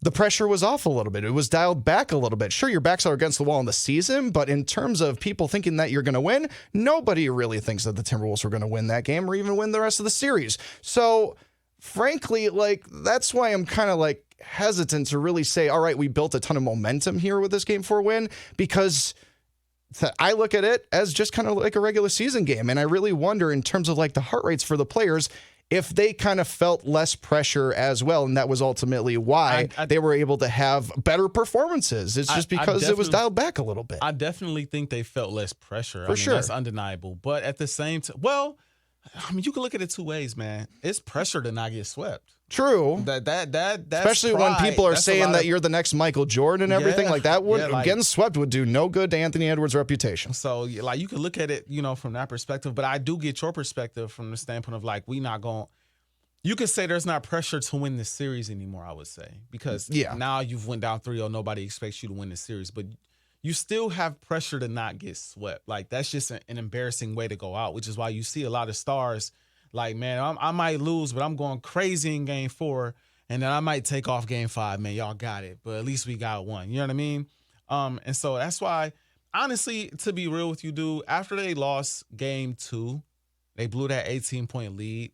The pressure was off a little bit. It was dialed back a little bit. Sure, your backs are against the wall in the season, but in terms of people thinking that you're going to win, nobody really thinks that the Timberwolves were going to win that game or even win the rest of the series. So, frankly, like, that's why I'm kind of like hesitant to really say, all right, we built a ton of momentum here with this Game 4 win, because I look at it as just kind of like a regular season game. And I really wonder, in terms of like the heart rates for the players, if they kind of felt less pressure as well, and that was ultimately why they were able to have better performances. It's just because it was dialed back a little bit. I definitely think they felt less pressure. For sure. That's undeniable. But at the same time, well, I mean, you can look at it two ways, man. It's pressure to not get swept. True. That's especially pride. when people are That's saying that you're the next Michael Jordan and everything like that. Getting swept would do no good to Anthony Edwards' reputation. So, like, you can look at it, from that perspective. But I do get your perspective from the standpoint of, like, we not going. You could say there's not pressure to win the series anymore, I would say. Because now you've went down 3-0. Nobody expects you to win the series. But you still have pressure to not get swept. Like, that's just an embarrassing way to go out, which is why you see a lot of stars like, man, I might lose, but I'm going crazy in game 4, and then I might take off game 5. Man, y'all got it, but at least we got one. You know what I mean? And so that's why, honestly, to be real with you, dude, after they lost game 2, they blew that 18-point lead.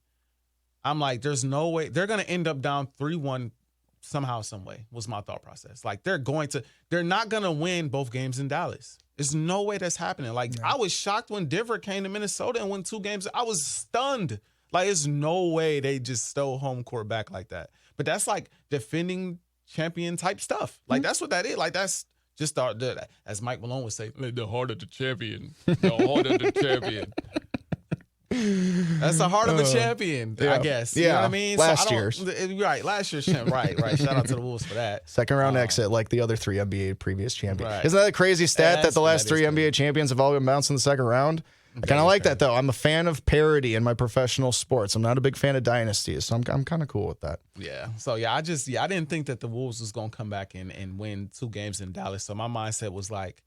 I'm like, there's no way. They're going to end up down 3-1 somehow, some way, was my thought process. Like, they're not going to win both games in Dallas. There's no way that's happening. Like, I was shocked when Denver came to Minnesota and won 2 games. I was stunned. Like, there's no way they just stole home court back like that. But that's like defending champion type stuff. Like, that's what that is. Like, that's just as Mike Malone would say, the heart of the champion. The heart of the champion. That's the heart of a champion, I guess. You know what I mean? Last year's. Right, last year's champ. Right. Shout out to the Wolves for that. Second round exit, like the other 3 NBA previous champions. Right. Isn't that a crazy stat that the last 3 NBA champions have all been bounced in the second round? I kind of like that, though. I'm a fan of parity in my professional sports. I'm not a big fan of dynasties, so I'm kind of cool with that. Yeah. So, I didn't think that the Wolves was going to come back and win 2 games in Dallas. So, my mindset was like,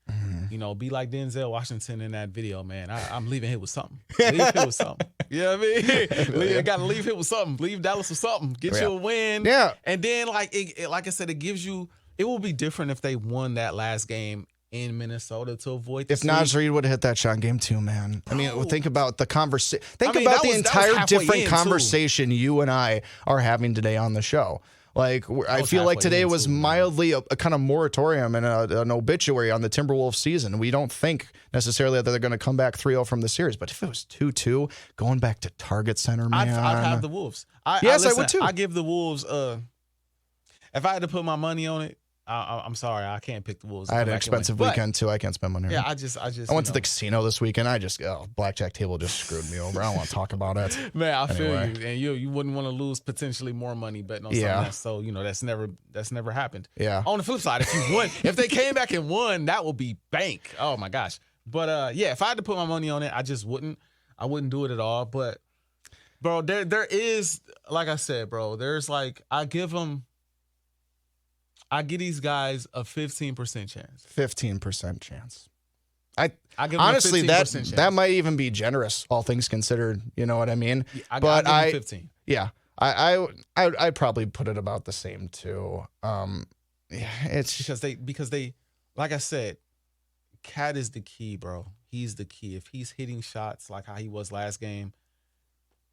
be like Denzel Washington in that video, man. I'm leaving here with something. Leave here with something. You know what I mean? Got to leave here with something. Leave Dallas with something. Get you a win. Yeah. And then, like I said, it gives you – it will be different if they won that last game in Minnesota to avoid the If Naz Reid would have hit that shot in game 2, man. I mean, think about the conversation. Think about the entire different conversation you and I are having today on the show. Like, I feel like today was mildly a kind of moratorium and an obituary on the Timberwolves season. We don't think necessarily that they're going to come back 3-0 from the series. But if it was 2-2, going back to Target Center, man. I'd have the Wolves. I would too. I give the Wolves, if I had to put my money on it, I'm sorry, I can't pick the Wolves. I had an expensive weekend too. I can't spend money. Yeah, I just. I went to the casino this weekend. Blackjack table just screwed me over. I don't want to talk about it. Man, I feel you, and you wouldn't want to lose potentially more money betting on something that's so that's never happened. Yeah. On the flip side, if you won, if they came back and won, that would be bank. Oh my gosh. But if I had to put my money on it, I just wouldn't. I wouldn't do it at all. But bro, there is, like I said, bro. There's like I give these guys a 15% chance. 15% chance. I give honestly them a 15% chance. That might even be generous, all things considered. You know what I mean? Yeah, but I give them 15. Yeah, I'd probably put it about the same too. It's because they, like I said, Cat is the key, bro. He's the key. If he's hitting shots like how he was last game.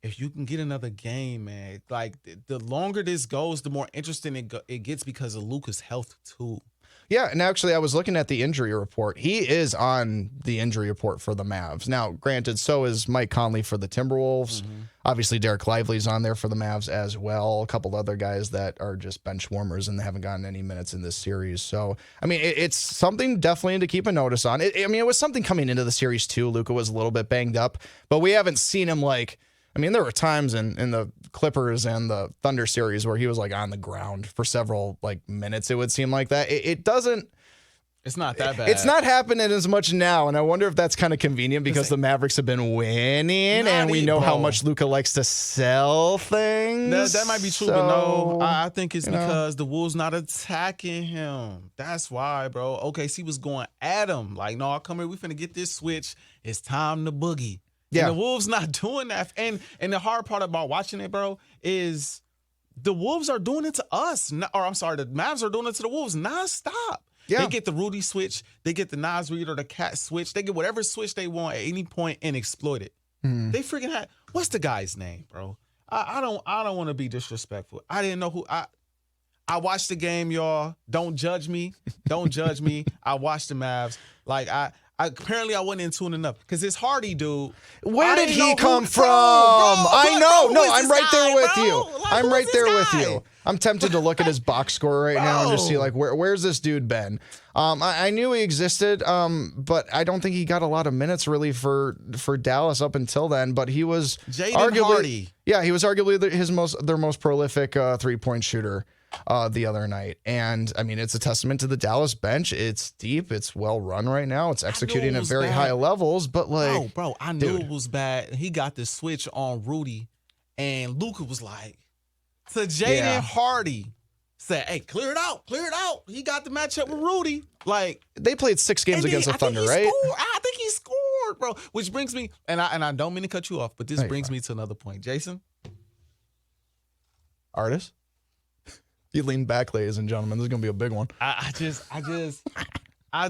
If you can get another game, man, like the longer this goes, the more interesting it gets because of Luka's health too. Yeah, and actually I was looking at the injury report. He is on the injury report for the Mavs. Now, granted, so is Mike Conley for the Timberwolves. Mm-hmm. Obviously, Derek Lively's on there for the Mavs as well. A couple other guys that are just bench warmers and they haven't gotten any minutes in this series. So, I mean, it's something definitely to keep a notice on. It was something coming into the series too. Luka was a little bit banged up, but we haven't seen him like... I mean, there were times in the Clippers and the Thunder series where he was like on the ground for several like minutes. It would seem like that. It doesn't. It's not that bad. It's not happening as much now, and I wonder if that's kind of convenient because the Mavericks have been winning, and we know how much Luka likes to sell things. That might be true, but no, I think it's because the Wolves not attacking him. That's why, bro. OKC was going at him like, no, come here, we finna get this switch. It's time to boogie. Yeah. And the Wolves not doing that. And the hard part about watching it, bro, is the Wolves are doing it to us. The Mavs are doing it to the Wolves nonstop. Yeah. They get the Rudy switch. They get the Naz Reid or the Cat switch. They get whatever switch they want at any point and exploit it. They freaking had – what's the guy's name, bro? I don't want to be disrespectful. I didn't know who – I watched the game, y'all. Don't judge me. Don't judge me. I watched the Mavs. Like, Apparently I wasn't in tune enough because it's Hardy, dude. Where did he come from? I know. No, I'm right there with you. I'm right there with you. I'm tempted to look at his box score right now and just see like where's this dude been? I knew he existed, but I don't think he got a lot of minutes really for Dallas up until then. But he was arguably Hardy. Yeah, he was arguably their most prolific 3-point shooter the other night. And I mean, it's a testament to the Dallas bench. It's deep. It's well run right now. It's executing at very high levels. But like, bro, I knew it was bad. He got the switch on Rudy, and Luka was like, to Jaden Hardy, said, "Hey, clear it out. He got the matchup with Rudy." Like they played 6 games against the Thunder, right? I think he scored, bro. Which brings me, and I don't mean to cut you off, but this brings me to another point, Jason. Artis. You lean back, ladies and gentlemen. This is gonna be a big one. I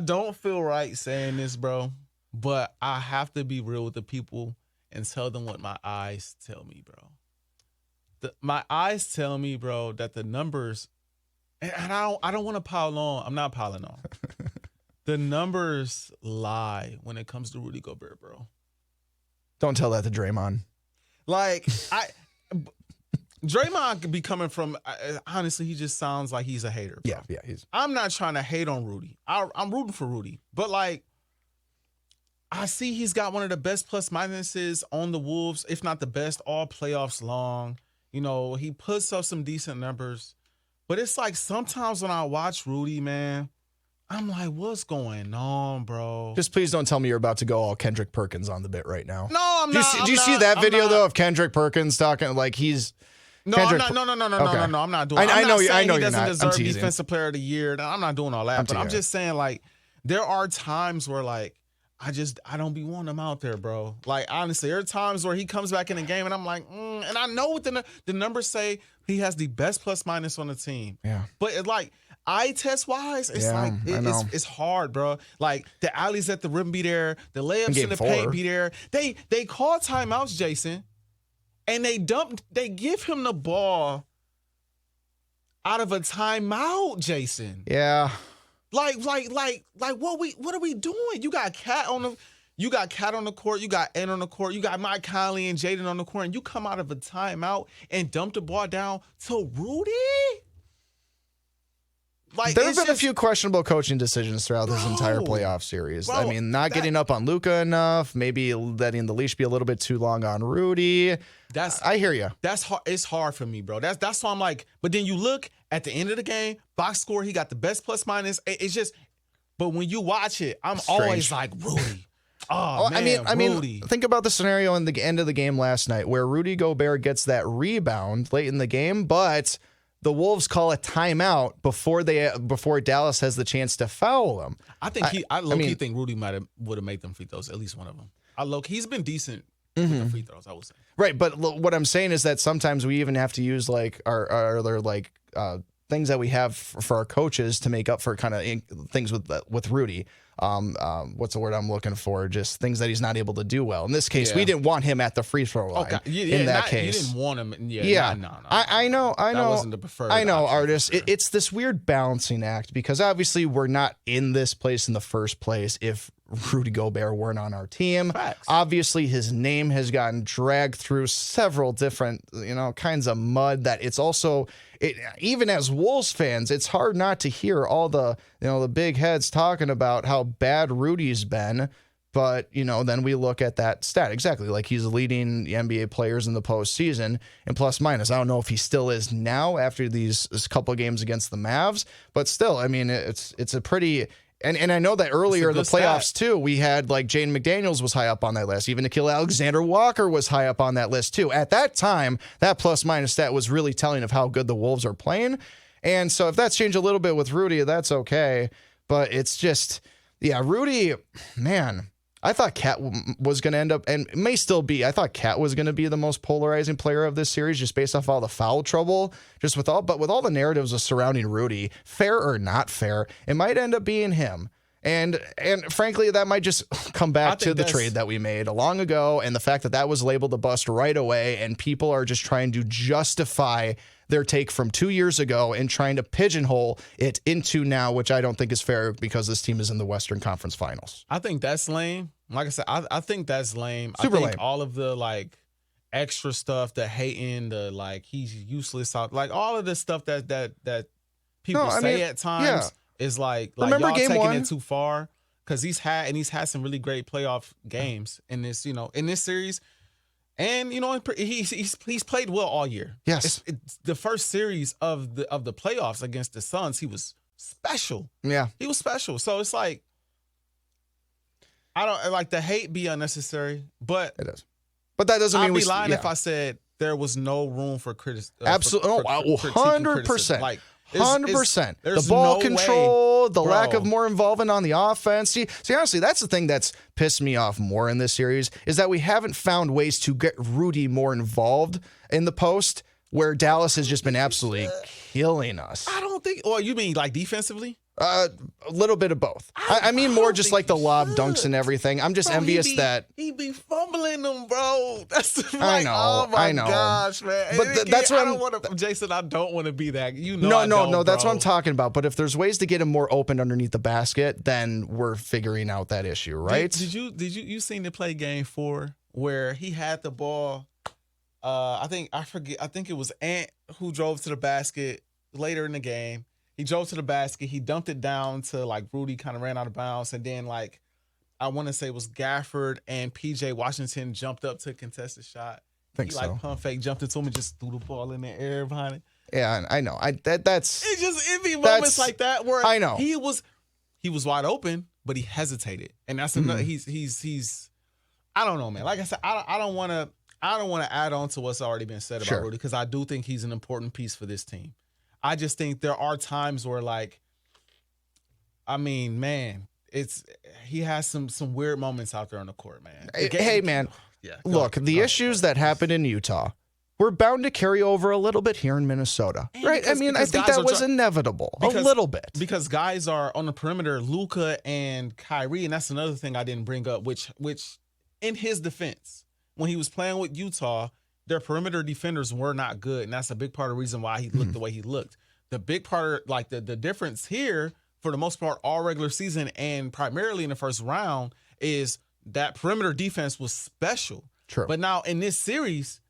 don't feel right saying this, bro, but I have to be real with the people and tell them what my eyes tell me, bro. My eyes tell me, bro, that the numbers, and I don't want to pile on. I'm not piling on. The numbers lie when it comes to Rudy Gobert, bro. Don't tell that to Draymond. Like Draymond could be coming from, honestly, he just sounds like he's a hater, bro. Yeah. I'm not trying to hate on Rudy. I'm rooting for Rudy. But, like, I see he's got one of the best plus minuses on the Wolves, if not the best, all playoffs long. You know, he puts up some decent numbers. But it's like sometimes when I watch Rudy, man, I'm like, what's going on, bro? Just please don't tell me you're about to go all Kendrick Perkins on the bit right now. No, I'm not. Do you see that video, though, of Kendrick Perkins talking like he's... No, I'm not. No. I'm not doing. I know he doesn't not. deserve Defensive Player of the Year. I'm not doing all that. But I'm just saying, like, there are times where, like, I don't be wanting him out there, bro. Like, honestly, there are times where he comes back in the game, and I'm like, and I know what the numbers say. He has the best plus minus on the team. Yeah. But it, like, eye test wise, it's like it's hard, bro. Like the alleys at the rim be there, the layups in the paint be there. They call timeouts, Jason. And they give him the ball out of a timeout, Jason. Yeah. Like what are we doing? You got Cat on the court, you got Ant on the court, you got Mike Conley and Jaden on the court, and you come out of a timeout and dump the ball down to Rudy? Like, there have been a few questionable coaching decisions throughout this entire playoff series. I mean, not getting up on Luka enough, maybe letting the leash be a little bit too long on Rudy. I hear you. That's hard. It's hard for me, bro. That's why I'm like. But then you look at the end of the game, box score. He got the best plus minus. It's just. But when you watch it, I'm always like Rudy. Oh, man, I mean, think about the scenario in the end of the game last night where Rudy Gobert gets that rebound late in the game, but the Wolves call a timeout before Dallas has the chance to foul him. I think I think Rudy would have made them free throws, at least one of them. He's been decent with the free throws, I would say. Right, but what I'm saying is that sometimes we even have to use like our other like things that we have for our coaches to make up for kind of things with Rudy. What's the word I'm looking for? Just things that he's not able to do well. In this case, we didn't want him at the free throw line. In that case, you didn't want him. No. I know. That wasn't the preferred. I know, option, Artis. sure. It's this weird balancing act because obviously we're not in this place in the first place if Rudy Gobert weren't on our team. Facts. Obviously, his name has gotten dragged through several different, kinds of mud that it's also, even as Wolves fans, it's hard not to hear all the, the big heads talking about how bad Rudy's been. But, then we look at that stat. Exactly. Like he's leading the NBA players in the postseason in plus minus. I don't know if he still is now after this couple of games against the Mavs, but still, I mean, it's a pretty... And I know that earlier in the playoffs, too, we had like Jaden McDaniels was high up on that list. Even Nickeil Alexander-Walker was high up on that list, too. At that time, that plus-minus stat was really telling of how good the Wolves are playing. And so if that's changed a little bit with Rudy, that's okay. But it's just, Rudy, man, I thought Cat was going to end up, and it may still be, I thought Cat was going to be the most polarizing player of this series just based off all the foul trouble, but with all the narratives surrounding Rudy, fair or not fair, it might end up being him. And frankly, that might just come back to the trade that we made long ago and the fact that was labeled a bust right away and people are just trying to justify their take from 2 years ago and trying to pigeonhole it into now, which I don't think is fair because this team is in the Western Conference Finals. I think that's lame. Like I said, I think that's lame. Super I think lame. all of the like extra stuff, the hating, the like he's useless, like all of the stuff that people say at times is like remember y'all game taking 1? it too far. Because he's had some really great playoff games in this series, and he's played well all year. Yes, it's the first series of the playoffs against the Suns. He was special. Yeah, he was special. So it's like I don't like the hate be unnecessary, but it is. But that doesn't mean I'd be lying if I said there was no room for criticism. Absolutely, 100%. Like. 100%. The There's ball no control, way, the lack of more involvement on the offense. See, honestly, that's the thing that's pissed me off more in this series is that we haven't found ways to get Rudy more involved in the post where Dallas has just been absolutely killing us. I don't think, or you mean like defensively? A little bit of both. I mean more just like the lob dunks and everything. I'm just envious that he be fumbling them, bro. That's like, I know. Oh my I know. gosh, man. But that's what Jason, I don't want to be that. No. That's what I'm talking about. But if there's ways to get him more open underneath the basket, then we're figuring out that issue, right? Did you seen the play game 4 where he had the ball? I think it was Ant who drove to the basket later in the game. He drove to the basket. He dumped it down to like Rudy, kind of ran out of bounds. And then like, I want to say it was Gafford and PJ Washington jumped up to contest the shot. He pump fake, jumped into him and just threw the ball in the air behind it. Yeah, I know. That's It be moments like that where I know he was wide open, but he hesitated. And that's another he's I don't know, man. Like I said, I don't want to add on to what's already been said about Rudy because I do think he's an important piece for this team. I just think there are times where, like, I mean, man, he has some weird moments out there on the court, man. Hey, man, look, the issues that happened in Utah were bound to carry over a little bit here in Minnesota, right? I mean, I think that was inevitable, a little bit. Because guys are on the perimeter, Luka and Kyrie, and that's another thing I didn't bring up, which in his defense, when he was playing with Utah, their perimeter defenders were not good, and that's a big part of the reason why he looked the way he looked. The big part, like the difference here, for the most part, all regular season and primarily in the first round, is that perimeter defense was special. True. But now in this series,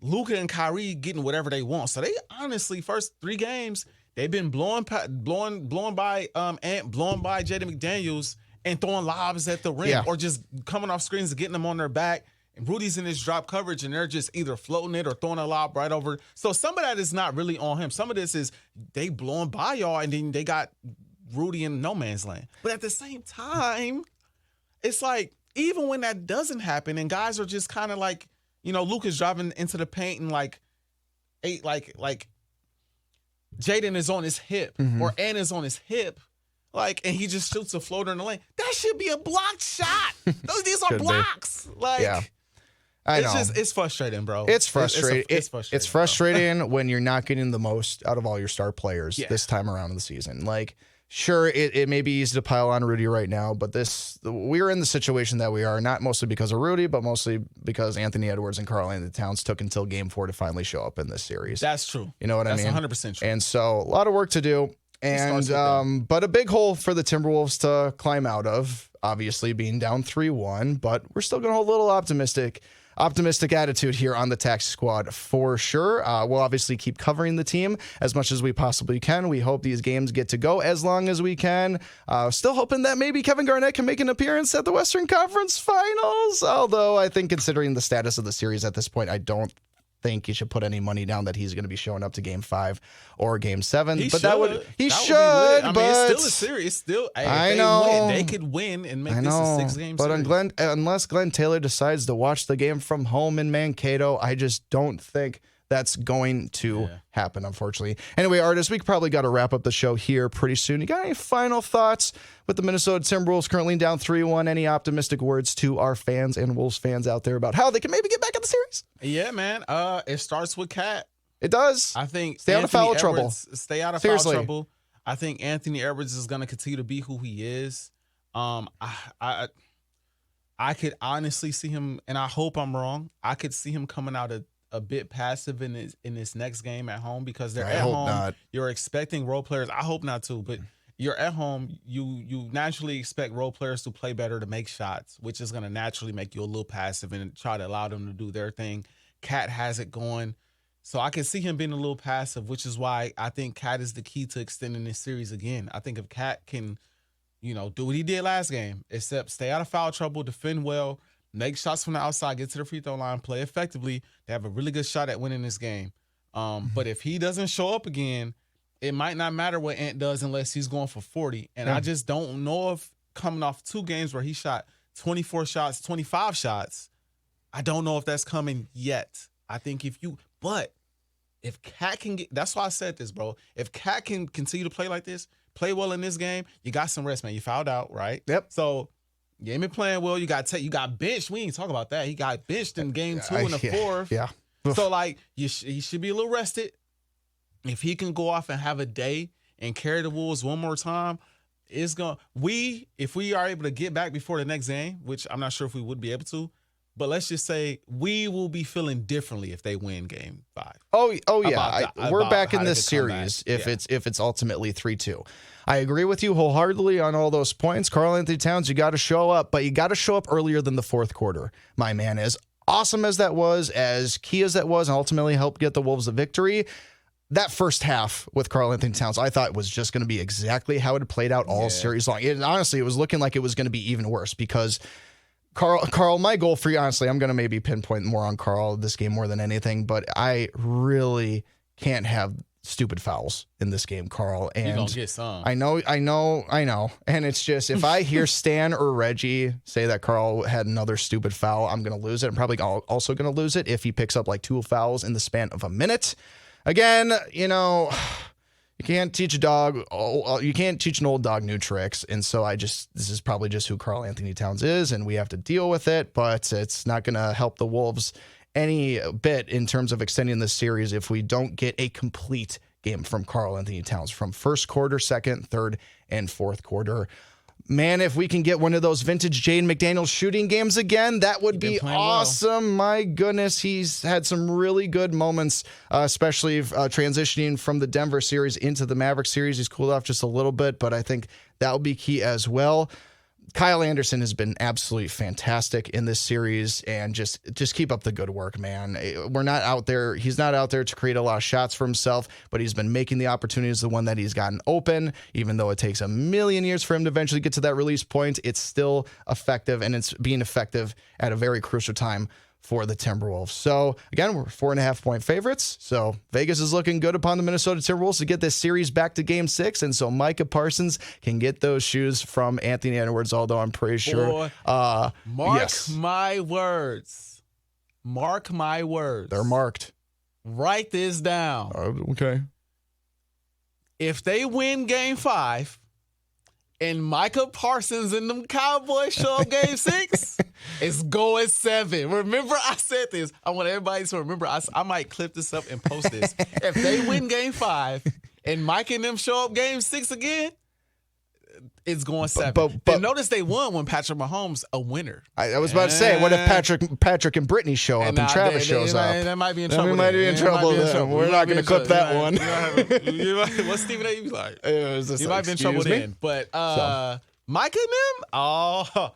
Luka and Kyrie getting whatever they want. So they honestly, first 3 games, they've been blowing by Ant, blowing by Jaden McDaniels, and throwing lobs at the rim or just coming off screens and getting them on their back. And Rudy's in his drop coverage, and they're just either floating it or throwing a lob right over. So some of that is not really on him. Some of this is they blowing by y'all, and then they got Rudy in no man's land. But at the same time, it's like even when that doesn't happen, and guys are just kind of like, Luka's driving into the paint and like Jaden is on his hip or Ant is on his hip. Like, and he just shoots a floater in the lane. That should be a blocked shot. These are blocks. Like, I know. It's frustrating, bro. It's frustrating. It's frustrating. It's frustrating when you're not getting the most out of all your star players this time around in the season. Like, sure, it may be easy to pile on Rudy right now, but we're in the situation that we are, not mostly because of Rudy, but mostly because Anthony Edwards and Karl-Anthony Towns took until game 4 to finally show up in this series. That's true. You know what I mean? That's 100% true. And so a lot of work to do. And but a big hole for the Timberwolves to climb out of, obviously being down 3-1, but we're still going to hold a little optimistic attitude here on the Taxi Squad for sure. We'll obviously keep covering the team as much as we possibly can. We hope these games get to go as long as we can. Still hoping that maybe Kevin Garnett can make an appearance at the Western Conference Finals, although I think considering the status of the series at this point, I don't think you should put any money down that he's going to be showing up to game 5 or game 7. He should. But it's still a series. It's still, I know they could win and make this a 6-game series. But unless Glenn Taylor decides to watch the game from home in Mankato, I just don't think that's going to happen, unfortunately. Anyway, Artis, we probably got to wrap up the show here pretty soon. You got any final thoughts with the Minnesota Timberwolves currently down 3-1? Any optimistic words to our fans and Wolves fans out there about how they can maybe get back in the series? Yeah, man. It starts with Cat. It does. I think stay out of foul trouble. Stay out of foul trouble. I think Anthony Edwards is going to continue to be who he is. I could honestly see him, and I hope I'm wrong. I could see him coming out a bit passive in this next game at home because they're I at hope home. not. You're expecting role players. I hope not too, but you're at home. You naturally expect role players to play better, to make shots, which is going to naturally make you a little passive and try to allow them to do their thing. Cat has it going. So I can see him being a little passive, which is why I think Cat is the key to extending this series again. I think if Cat can, do what he did last game, except stay out of foul trouble, defend well, make shots from the outside, get to the free throw line, play effectively, they have a really good shot at winning this game. But if he doesn't show up again, it might not matter what Ant does unless he's going for 40. And I just don't know if coming off 2 games where he shot 24 shots, 25 shots, I don't know if that's coming yet. I think but if Cat can get, that's why I said this, bro. If Cat can continue to play like this, play well in this game, you got some rest, man. You fouled out, right? Yep. So you ain't been playing well. You got benched. We ain't talk about that. He got benched in game 2 and the 4th. Yeah. So he should be a little rested. If he can go off and have a day and carry the Wolves one more time, if we are able to get back before the next game, which I'm not sure if we would be able to, but let's just say we will be feeling differently if they win game 5. Oh yeah. We're back in this series if it's ultimately 3-2. I agree with you wholeheartedly on all those points. Karl-Anthony Towns, you got to show up, but you got to show up earlier than the 4th quarter. My man, as awesome as that was, as key as that was, and ultimately helped get the Wolves a victory, that first half with Karl-Anthony Towns, I thought was just going to be exactly how it had played out all series long. Honestly, it was looking like it was going to be even worse because Karl, my goal for you, honestly, I'm going to maybe pinpoint more on Karl this game more than anything, but I really can't have stupid fouls in this game, Karl. And you're going to get some. I know. And it's just, if I hear Stan or Reggie say that Karl had another stupid foul, I'm going to lose it. I'm probably also going to lose it if he picks up like 2 fouls in the span of a minute. Again, you can't teach a dog. You can't teach an old dog new tricks. And so this is probably just who Karl-Anthony Towns is, and we have to deal with it. But it's not going to help the Wolves any bit in terms of extending this series if we don't get a complete game from Karl-Anthony Towns from first quarter, second, third, and 4th quarter. Man, if we can get one of those vintage Jaden McDaniels shooting games again, that would be awesome. Well. My goodness, he's had some really good moments, especially transitioning from the Denver series into the Mavericks series. He's cooled off just a little bit, but I think that will be key as well. Kyle Anderson has been absolutely fantastic in this series, and just keep up the good work, man. We're not out there. He's not out there to create a lot of shots for himself, but he's been making the opportunities, the one that he's gotten open, even though it takes a million years for him to eventually get to that release point. It's still effective, and it's being effective at a very crucial time for the Timberwolves. So again, we're 4.5-point favorites. So Vegas is looking good upon the Minnesota Timberwolves to get this series back to game 6. And so Micah Parsons can get those shoes from Anthony Edwards, although I'm pretty sure. My words. Mark my words. They're marked. Write this down. Okay. If they win game 5 and Micah Parsons and them Cowboys show up game 6, it's going 7. Remember, I said this. I want everybody to remember. I might clip this up and post this. If they win game 5 and Mike and them show up game 6 again, it's going 7. But notice they won when Patrick Mahomes a winner. I was about to say, what if Patrick and Brittany show up and Travis shows up? That might be in trouble. We might be in trouble. We're not going to clip that one. What's Stephen A. be like? You might be in trouble then. But Mike and them,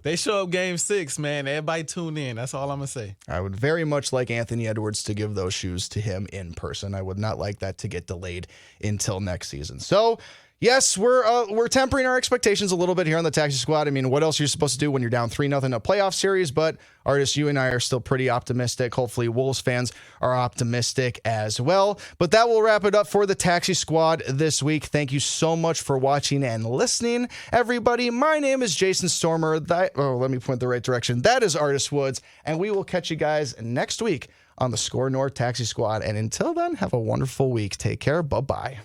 they show up game 6, man. Everybody tune in. That's all I'm going to say. I would very much like Anthony Edwards to give those shoes to him in person. I would not like that to get delayed until next season. So, yes, we're tempering our expectations a little bit here on the Taxi Squad. I mean, what else are you supposed to do when you're down 3-0 in a playoff series? But Artis, you and I are still pretty optimistic. Hopefully, Wolves fans are optimistic as well. But that will wrap it up for the Taxi Squad this week. Thank you so much for watching and listening, everybody. My name is Jason Stormer. Let me point the right direction. That is Artis Woods, and we will catch you guys next week on the SKOR North Taxi Squad. And until then, have a wonderful week. Take care. Bye-bye.